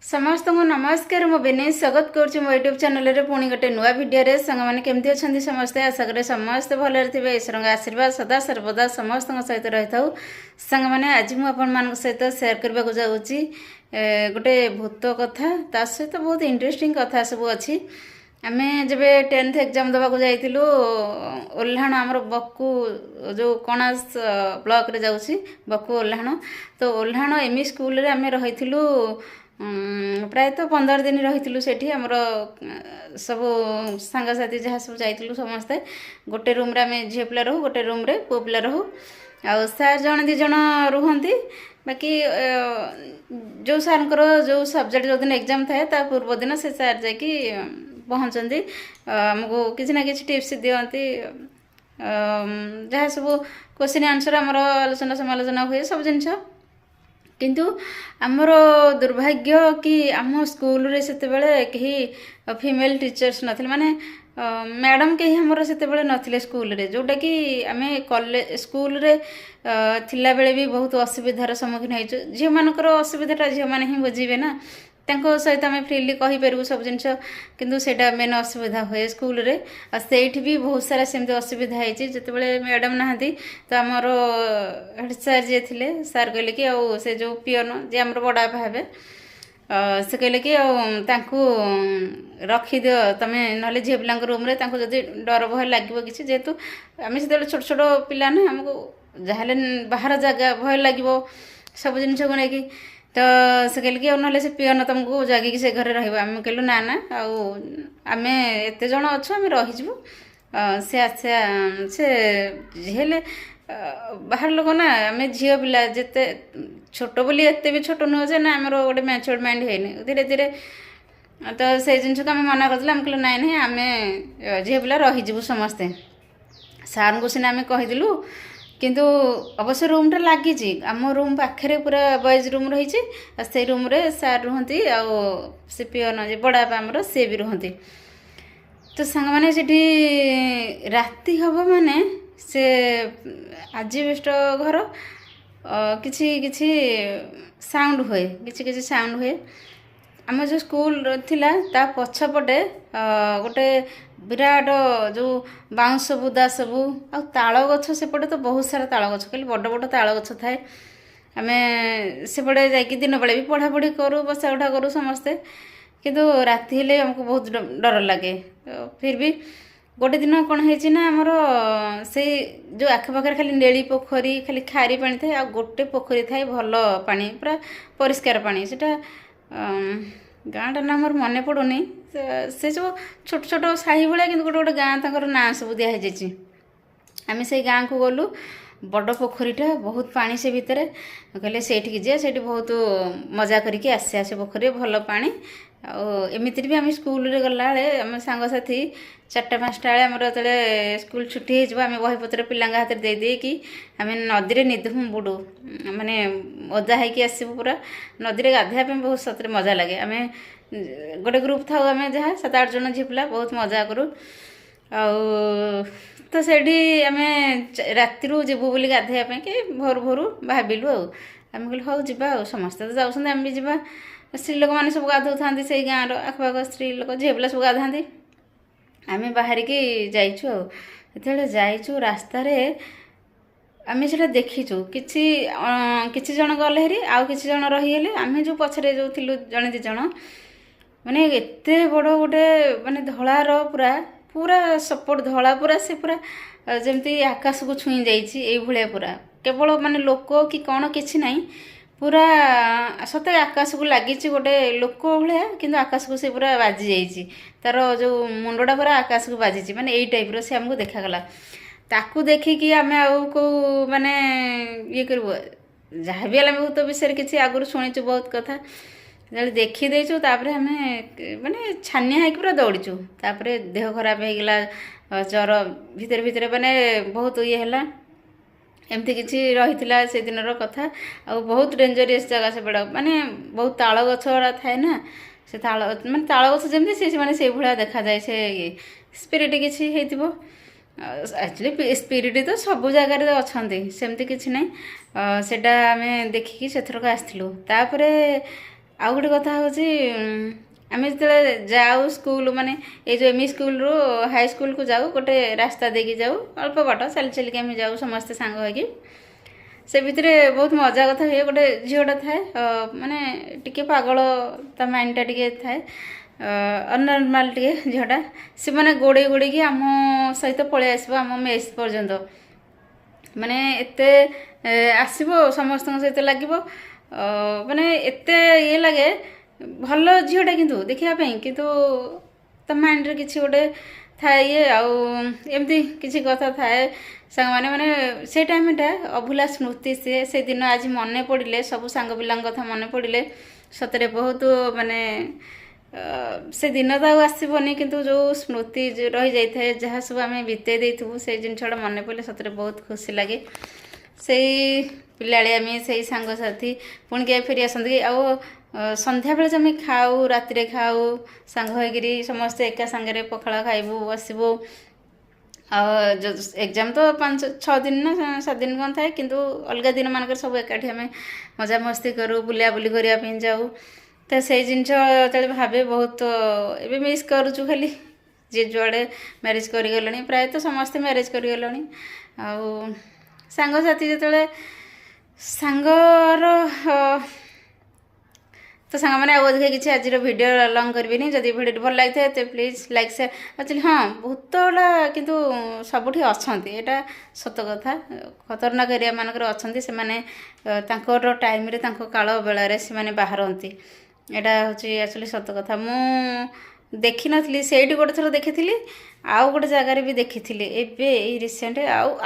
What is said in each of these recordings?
समस्त को नमस्कार मु बेनी स्वागत करुँच मो यूट्यूब चैनल रे पुणी गोटे नुआ भिडियो सांग मैंने केमती अच्छा समस्ते आशा करें समस्ते भलरे थे ईश्वर आशीर्वाद सदा सर्वदा समस्त सहित रही था सांग मैंने आज मुझे सहित सेयार करने को जाऊँगी गोटे भूत कथा ता सहित बहुत इंटरेस्टिंग कथा सब अच्छी आम जब 10th एग्जाम देवाक जाइलु ओल्हाण आमर बक्कू जो कणास ब्लॉक रे जाऊँगी बक्कू ओल्हाण तो ओल्हाण एमई स्कूल रे आम रही प्रायतः 15 दिन रही सेठी आमर सब सांगसाथी जहाँ सब जाइलु समस्ते गोटे रूम रे आम झील पिला रहू गोटे रूम रे पुओ पिला रहू आ सार जन दी जन रुहंती बाकी जो सार जो सब्जेक्ट जो दिन एग्जाम थाए ता पूर्व दिन से सार जाकि पहुँचती आमको किसी ना किसी टिप्स दियंती जहाँ सब क्वेश्चन आंसर आमर आलोचना समालोचना हुए सब जिनस किंतु आमर दुर्भाग्य कि आम स्कूल रे सेते बेले कहीं फीमेल टीचर्स नथिले माने मैडम कहीं हमर सेते बेले नथिले स्कूल रे जोटा कि आमे कॉलेज स्कूल रे थिला बेले भी बहुत असुविधार सम्मुखीन होइछु झियो मानकर असुविधाटा झियो माने ही बुझिबे ना तांको सहित आम फ्रीली कही पारू सब जिनस किंतु सेटा मेन असुविधा हुए स्कूल रे आ सेठी भी बहुत सारा सेमती असुविधा होइछि जेतेबेले मैडम नाहंती तो आमर हेड सर जे थिले सर कहले कि आ से जो पियन जे आमर बड़ा भाबे से कहले कि तांको रखी दियो तमे नले झियो पिलांक रूम रे तांको जदी डर भय लागिवो किछि जेतु आमे सेतेबेले छोट छोट पिला ना हमको जाहले बाहर जगह भय लागिवो सब जिनस को नै कि तो से कहले कि ना से पियन तुमको जगिकी से घरे रही आम कहलु ना ना आम एत जन अच्छु आम रहीजु से आसा से हेले बाहर लोक ना आम झील पिला जिते छोट बोली एत भी छोट नुह जे ना आमर गोटे मैच्योर माइंड है धीरे धीरे तो से जिन को आम मना करते आम कहलु नाई ना आम झील पिला रहीजु समस्ते सार को सीना आम कहीदेलु किंतु अवश्य रूम टा लगी आम रूम पाखे पूरा बॉयज रूम रही से रूम रे सार रुहती से पियन जे बड़ा आमर सी भी रुहती तो सांग मैंने सेठी राति हम माने से आजबेस्ट घर किछि किछि साउंड हुए किछि साउंड हुए आम जो स्कूल थिला ता पछपटे गोटे विराट जो बाउंश बुदा सबू आ ताल गछ सेपटे तो बहुत सारा ताल गछ खाली बड़ बड़ ताल गछ थाए आम सेपटे जाकि दिन बेले भी पढ़ापढ़ी करूँ बसा उठा करूँ समस्ते किंतु राति हेले हमको बहुत डर लगे तो फिर भी गोटे दिन कौन है ना आमर से जो आखपाखे खाली नेली पोखरी खाली खारी पानी थाए आ गोटे पोखरी थाए भल पानी पूरा परिष्कार पानी सेटा गाँटा ना मोर मन पड़ूनी से जो छोट छोट साही भाया कि गोटे गोटे गाँ तर ना सब दिखाई आम से गाँ को गलु बड़ पोखरीटा बहुत पानी से भितर कहले सेठी जे सेठी बहुत मजा करके आसे से पोखरी भल पानी आमती भी आम स्कूल रे गला आम सांगसाथी 4-5टा बेले आमर जो स्कूल छुट्टी होम बहीपत्र पिला हाथ दे देकी आम नदी में निधु बुड़ू माने ओदा होगी आसबू पूरा नदी में गाधोापी बहुत सतरे मजा लगे आम गोटे ग्रुप था आम जहाँ 7-8 जन झी पिला बहुत मजा करूँ तो सेठी आम राति जीवु बोली गाधोापी कि भोर भोर भाविलु आम कहलु हौ जा समस्ते तो जाऊँ आम भी जा स्त्री लोक मैंने सब गाधो था से गाँव आखपाख स्त्री लोक झील पिला सब गाधाती आम बाहर की जाइचु जो जाइचु रास्त आम से देखीचु किछि जन गले हेरी आउ किछि जन रहीगले आम जो पछरे जो थिलु जने दी जन माने एते बड़ गोटे माने धଳାର पूरा पूरा सपोर्ट धଳା पूरा से पूरा जमती आकाश को छुई जाइछि एई भलिया पूरा केवल माने लोक कि कौन किछि नाही पूरा सते आकाश को लगी गोटे लोक भाया किंतु आकाश को से पूरा बाजी जाइए तार जो मुंडा पूरा आकाश को बाजी माने यही टाइप से आमको देखागला ताकू देखिकी आम आउ माने ये कर जहाँ भी आम भूत विषय किसी आगुरी शुणीचु बहुत कथा देखी देचु तापर आम माने छानिया पूरा दौड़ीचु तापर देह खराब होगला ज्वर भितर भितर माने बहुत ये है एमती किसी रही से दिन कथा आ बहुत डेंजरियस जगह से बड़ा माने बहुत ताल गछरा थाए ना से ताल माने ताल गछ जमी से माने से भाया देखा जाए से स्पिरिट किसी एक्चुअली स्पिरिट तो सब जगार अच्छा सेमती किसी ना सेटा आम देखिकी से थरक आसलु तापर ଆଉ ଗୋଟେ କଥା ହେଉଛି ଆମେ ଯେତେବେଳେ ଯାଉ ସ୍କୁଲ ମାନେ ଏଇ ଯେଉଁ ଏମଇ ସ୍କୁଲରୁ ହାଇସ୍କୁଲକୁ ଯାଉ ଗୋଟେ ରାସ୍ତା ଦେଇକି ଯାଉ ଅଳ୍ପ ବାଟ ଚାଲି ଚାଲିକି ଆମେ ଯାଉ ସମସ୍ତେ ସାଙ୍ଗ ହେଇକି। ସେ ଭିତରେ ବହୁତ ମଜା କଥା ହୁଏ। ଗୋଟେ ଝିଅଟା ଥାଏ ମାନେ ଟିକେ ପାଗଳ, ତା ମାଇଣ୍ଡଟା ଟିକେ ଥାଏ ଅନର୍ମାଲ ଟିକେ ଝିଅଟା। ସେମାନେ ଗୋଡ଼େଇ ଗୋଡ଼େଇକି ଆମ ସହିତ ପଳେଇ ଆସିବ ଆମ ମେସ୍ ପର୍ଯ୍ୟନ୍ତ। ମାନେ ଏତେ ଆସିବ ସମସ୍ତଙ୍କ ସହିତ ଲାଗିବ, ମାନେ ଏତେ ଇଏ ଲାଗେ। ଭଲ ଝିଅଟା କିନ୍ତୁ ଦେଖିବା ପାଇଁ, କିନ୍ତୁ ତା ମାଇଣ୍ଡରେ କିଛି ଗୋଟେ ଥାଏ ଇଏ ଆଉ ଏମିତି କିଛି କଥା ଥାଏ। ସାଙ୍ଗମାନେ ମାନେ ସେ ଟାଇମ୍ଟା ଅଭୁଲା ସ୍ମୃତି ସିଏ। ସେଦିନ ଆଜି ମନେ ପଡ଼ିଲେ, ସବୁ ସାଙ୍ଗ ପିଲାଙ୍କ କଥା ମନେ ପଡ଼ିଲେ ସତରେ ବହୁତ ମାନେ ସେ ଦିନ ତ ଆଉ ଆସିବନି, କିନ୍ତୁ ଯେଉଁ ସ୍ମୃତି ରହିଯାଇଥାଏ, ଯାହା ସବୁ ଆମେ ବିତେଇ ଦେଇଥିବୁ, ସେଇ ଜିନିଷଟା ମନେ ପଡ଼ିଲେ ସତରେ ବହୁତ ଖୁସି ଲାଗେ। ସେଇ ପିଲାଳିଆମି, ସେଇ ସାଙ୍ଗସାଥି ପୁଣି କେବେ ଫେରି ଆସନ୍ତି କି? ଆଉ ସନ୍ଧ୍ୟାବେଳେ ଯେ ଆମେ ଖାଉ, ରାତିରେ ଖାଉ ସାଙ୍ଗ ହେଇକିରି ସମସ୍ତେ ଏକା ସାଙ୍ଗରେ ପଖାଳ ଖାଇବୁ, ବସିବୁ। ଆଉ ଏକ୍ଜାମ୍ ତ 5-6 ଦିନ ନା 7 ଦିନ କ'ଣ ଥାଏ, କିନ୍ତୁ ଅଲଗା ଦିନମାନଙ୍କରେ ସବୁ ଏକାଠି ଆମେ ମଜାମସ୍ତି କରୁ, ବୁଲାବୁଲି କରିବା ପାଇଁ ଯାଉ। ତ ସେଇ ଜିନିଷ ଯେତେବେଳେ ଭାବେ ବହୁତ ଏବେ ମିସ୍ କରୁଛୁ ଖାଲି। ଯିଏ ଯୁଆଡ଼େ ମ୍ୟାରେଜ୍ କରିଗଲେଣି, ପ୍ରାୟତଃ ସମସ୍ତେ ମ୍ୟାରେଜ୍ କରିଗଲେଣି। ଆଉ ସାଙ୍ଗସାଥି ଯେତେବେଳେ ସାଙ୍ଗର ତ ସାଙ୍ଗମାନେ ଆଉ ଅଧିକା କିଛି ଆଜିର ଭିଡ଼ିଓ ଲଙ୍ଗ୍ କରିବିନି। ଯଦି ଭିଡ଼ିଓଟି ଭଲ ଲାଗିଥାଏ ତ ପ୍ଲିଜ୍ ଲାଇକ୍ ସେୟାର। ଆକ୍ଚୁଆଲି ହଁ, ଭୂତଗୁଡ଼ା କିନ୍ତୁ ସବୁଠି ଅଛନ୍ତି, ଏଇଟା ସତ କଥା। ଖତରନାକ ଏରିଆ ମାନଙ୍କରେ ଅଛନ୍ତି ସେମାନେ। ତାଙ୍କର ଟାଇମ୍ରେ, ତାଙ୍କ କାଳ ବେଳାରେ ସେମାନେ ବାହାରନ୍ତି। ଏଇଟା ହେଉଛି ଆକ୍ଚୁଆଲି ସତ କଥା। ମୁଁ ଦେଖିନଥିଲି, ସେଇଠି ଗୋଟେ ଥର ଦେଖିଥିଲି, ଆଉ ଗୋଟେ ଜାଗାରେ ବି ଦେଖିଥିଲି ଏବେ ଏଇ ରିସେଣ୍ଟ।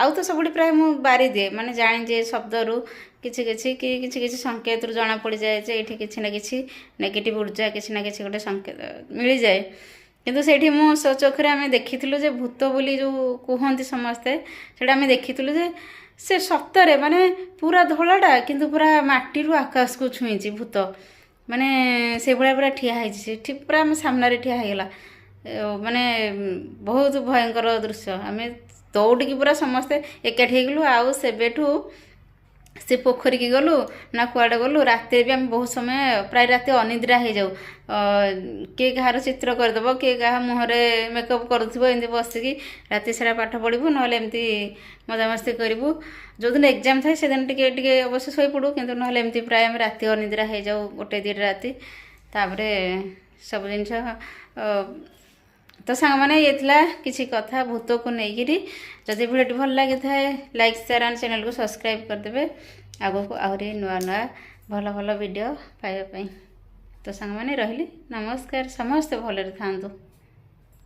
ଆଉ ତ ସବୁଠି ପ୍ରାୟ ମୁଁ ବାରିଦିଏ, ମାନେ ଜାଣିଦିଏ ଶବ୍ଦରୁ କିଛି କିଛି ସଂକେତରୁ ଜଣାପଡ଼ିଯାଏ ଯେ ଏଇଠି କିଛି ନା କିଛି ନେଗେଟିଭ୍ ଉର୍ଜା, କିଛି ନା କିଛି ଗୋଟେ ସଂକେତ ମିଳିଯାଏ। କିନ୍ତୁ ସେଇଠି ମୁଁ ଚୋଖରେ ଆମେ ଦେଖିଥିଲୁ ଯେ ଭୂତ ବୋଲି ଯେଉଁ କୁହନ୍ତି ସମସ୍ତେ, ସେଇଟା ଆମେ ଦେଖିଥିଲୁ ଯେ ସେ ସତରେ ମାନେ ପୁରା ଧଳାଟା, କିନ୍ତୁ ପୁରା ମାଟିରୁ ଆକାଶକୁ ଛୁଇଁଛି ଭୂତ। ମାନେ ସେଇଭଳିଆ ପୁରା ଠିଆ ହେଇଛି, ସେଠି ପୁରା ଆମ ସାମ୍ନାରେ ଠିଆ ହେଇଗଲା। ମାନେ ବହୁତ ଭୟଙ୍କର ଦୃଶ୍ୟ। ଆମେ ଦୌଡ଼ିକି ପୁରା ସମସ୍ତେ ଏକାଠି ହେଇଗଲୁ। ଆଉ ସେବେଠୁ ସେ ପୋଖରୀକି ଗଲୁ ନା କୁଆଡ଼େ ଗଲୁ, ରାତିରେ ବି ଆମେ ବହୁତ ସମୟ ପ୍ରାୟ ରାତି ଅନିଦ୍ରା ହେଇଯାଉ। କିଏ କାହାର ଚିତ୍ର କରିଦେବ, କିଏ କାହା ମୁହଁରେ ମେକଅପ୍ କରୁଥିବ, ଏମିତି ବସିକି ରାତି ସାରା ପାଠ ପଢ଼ିବୁ, ନହେଲେ ଏମିତି ମଜାମସ୍ତି କରିବୁ। ଯେଉଁଦିନ ଏକ୍ଜାମ୍ ଥାଏ ସେଦିନ ଟିକେ ଟିକେ ଅବଶ୍ୟ ଶୋଇପଡ଼ୁ, କିନ୍ତୁ ନହେଲେ ଏମିତି ପ୍ରାୟ ଆମେ ରାତି ଅନିଦ୍ରା ହେଇଯାଉ 1-2 ରାତି। ତାପରେ ସବୁ ଜିନିଷ ତ ସାଙ୍ଗମାନେ ଇଏ ଥିଲା କିଛି କଥା ଭୂତକୁ ନେଇକିରି। ଯଦି ଭିଡ଼ିଓଟି ଭଲ ଲାଗିଥାଏ ଲାଇକ୍ ସେୟାର ଆଣ୍ଡ ଚ୍ୟାନେଲକୁ ସବସ୍କ୍ରାଇବ୍ କରିଦେବେ, ଆଗକୁ ଆହୁରି ନୂଆ ନୂଆ ଭଲ ଭଲ ଭିଡ଼ିଓ ପାଇବା ପାଇଁ। ତ ସାଙ୍ଗମାନେ ରହିଲି, ନମସ୍କାର। ସମସ୍ତେ ଭଲରେ ଥାଆନ୍ତୁ।